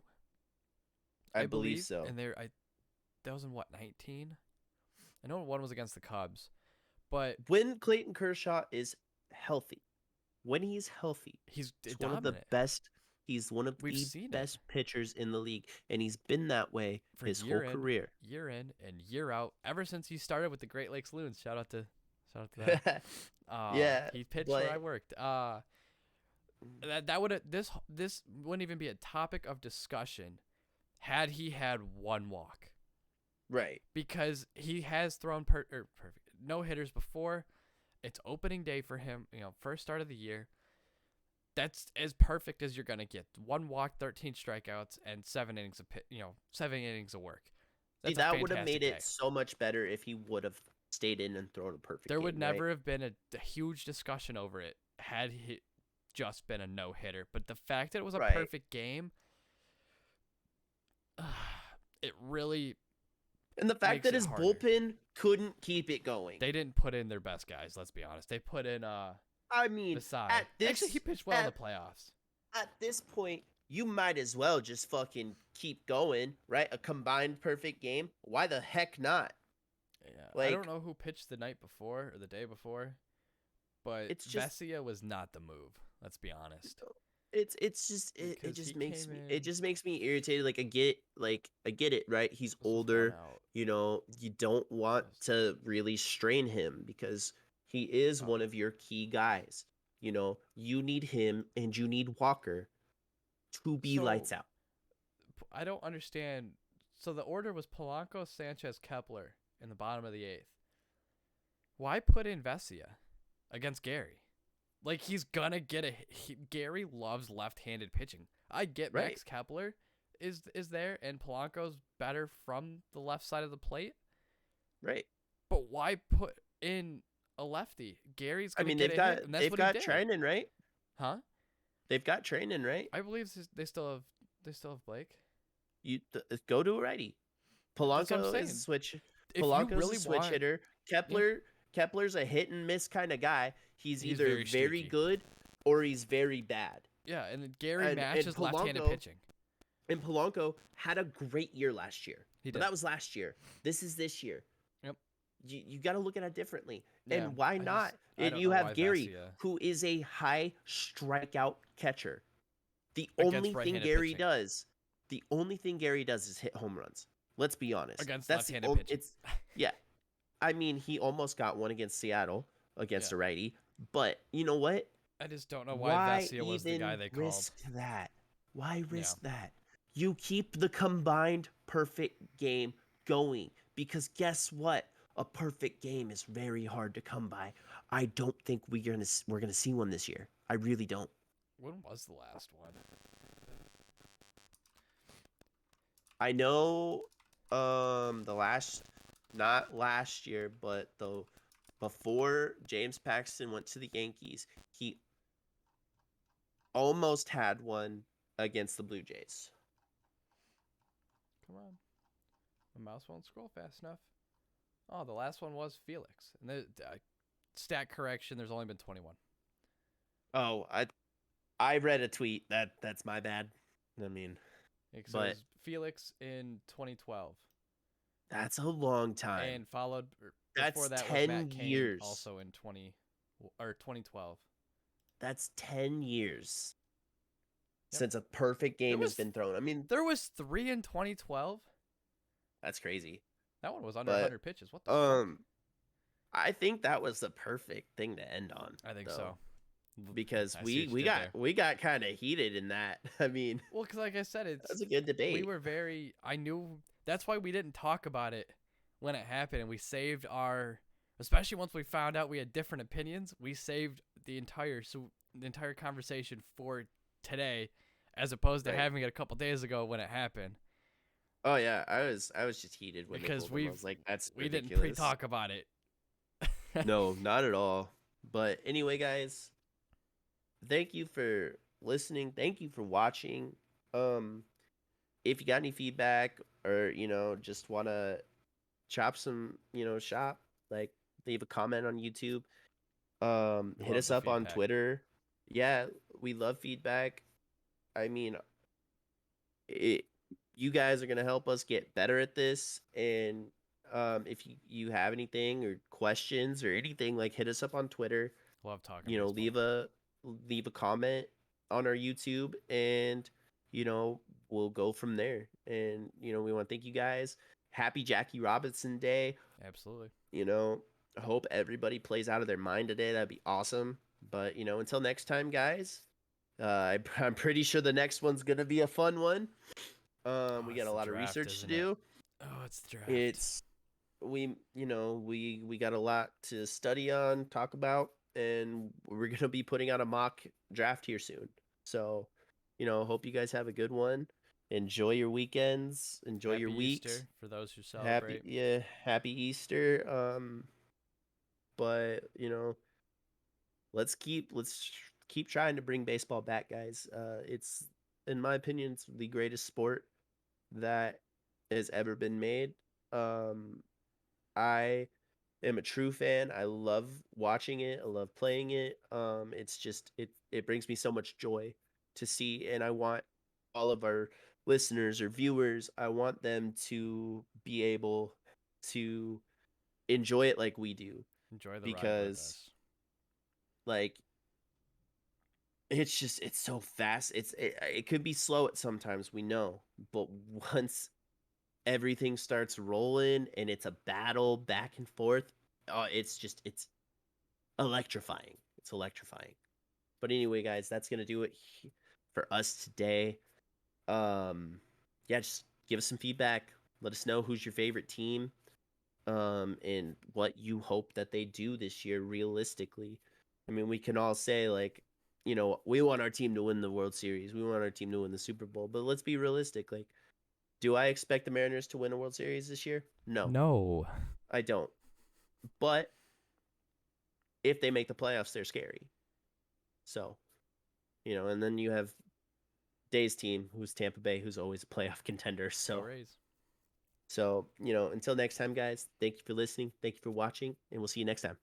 I believe so. And that was in 19? I know one was against the Cubs. But when Clayton Kershaw is healthy, when he's healthy, he's one of the best. He's one of the best pitchers in the league, and he's been that way for his whole career. Year in and year out, ever since he started with the Great Lakes Loons. Shout out to that. Yeah, he pitched where I worked. This wouldn't even be a topic of discussion had he had one walk. Right. Because he has thrown perfect no hitters before. It's opening day for him. First start of the year. That's as perfect as you're gonna get. 1 walk, 13 strikeouts, and 7 innings of 7 innings of work. That would have made it so much better if he would have stayed in and thrown a perfect. There would never have been a huge discussion over it had he just been a no hitter. But the fact that it was a perfect game, it really. And the fact that his bullpen couldn't keep it going. They didn't put in their best guys. Let's be honest. They put in actually, he pitched well in the playoffs. At this point, you might as well just fucking keep going, right? A combined perfect game. Why the heck not? Yeah, I don't know who pitched the night before or the day before, but Vesia was not the move. Let's be honest. It just makes me irritated. Like I get it, right? He's older. You don't want to really strain him because he is one of your key guys. You need him and you need Walker to be lights out. I don't understand. So the order was Polanco, Sanchez, Kepler in the bottom of the 8th. Why put in Vesia against Gary? Like he's gonna get Gary loves left-handed pitching. I get Max Kepler is there and Polanco's better from the left side of the plate. Right. But why put in a lefty? Gary's gonna get a hit, and that's they've what got he did. training, right? Huh? They've got training, right? I believe they still have Blake. You go to a righty. Polanco is a switch. Polanco's a switch hitter. Kepler's a hit and miss kind of guy. He's either very good or he's very bad. Yeah, and Gary matches left-handed pitching. And Polanco had a great year last year. He did. But that was last year. This is this year. Yep. You got to look at it differently. Yeah, and why not? And you have Gary, who is a high strikeout catcher. The only thing Gary does is hit home runs. Let's be honest. Against left-handed pitching. Yeah. I mean, he almost got one against Seattle against a righty. But you know what? I just don't know why Vesia was the guy they called. Why risk that? You keep the combined perfect game going. Because guess what? A perfect game is very hard to come by. I don't think we're gonna see one this year. I really don't. When was the last one? I know not last year, but before James Paxton went to the Yankees, he almost had one against the Blue Jays. Come on. My mouse won't scroll fast enough. Oh, the last one was Felix. And the stat correction, there's only been 21. Oh, I read a tweet. That's my bad. I mean, so it was Felix in 2012. That's a long time. And followed before that 10 was Matt Cain years. Also in 2012. That's 10 years since a perfect game has been thrown. I mean, there was 3 in 2012. That's crazy. That one was under 100 pitches. What the fuck? I think that was the perfect thing to end on. I think so. because I see what you we did got there. we got kind of heated in that. I mean, Well, because like I said, that was a good debate. we were very. I knew that's why we didn't talk about it when it happened, and we saved our. Especially once we found out we had different opinions, we saved the entire conversation for today, as opposed to Right. having it a couple days ago when it happened. Oh yeah, I was just heated when they Because pulled him. I was like, that's we didn't ridiculous. pre-talk about it. No, not at all. But anyway, guys, thank you for listening. Thank you for watching. If you got any feedback or just want to chop some shop, like leave a comment on YouTube. Hit Love us the up on feedback. Twitter. Yeah, we love feedback. I mean, it, you guys are gonna help us get better at this. And if you have anything or questions or anything, like hit us up on Twitter. Love talking baseball. Leave a comment on our YouTube, and we'll go from there. And we want to thank you guys. Happy Jackie Robinson Day. Absolutely. I hope everybody plays out of their mind today. That'd be awesome. But until next time, guys. I'm pretty sure the next one's gonna be a fun one. We got a lot of research to do. Oh, it's the draft. It's we got a lot to study on, talk about, and we're gonna be putting out a mock draft here soon. So, hope you guys have a good one. Enjoy your weekends. Enjoy Happy your weeks. Easter for those who celebrate. Happy Easter. But let's keep trying to bring baseball back, guys. It's, in my opinion, it's the greatest sport that has ever been made. I am a true fan. I love watching it. I love playing it. It's just it brings me so much joy to see, and I want all of our listeners or viewers, I want them to be able to enjoy it like we do. Enjoy the ride with Because us. like it's so fast. It could be slow at sometimes, we know, but once everything starts rolling and it's a battle back and forth, it's electrifying. It's electrifying. But anyway, guys, that's gonna do it for us today. Yeah, just give us some feedback. Let us know who's your favorite team, and what you hope that they do this year realistically. I mean, we can all say, like, we want our team to win the World Series. We want our team to win the Super Bowl. But let's be realistic. Like, do I expect the Mariners to win a World Series this year? No, I don't. But if they make the playoffs, they're scary. So, and then you have Day's team, who's Tampa Bay, who's always a playoff contender. Go Rays. So, until next time, guys, thank you for listening. Thank you for watching, and we'll see you next time.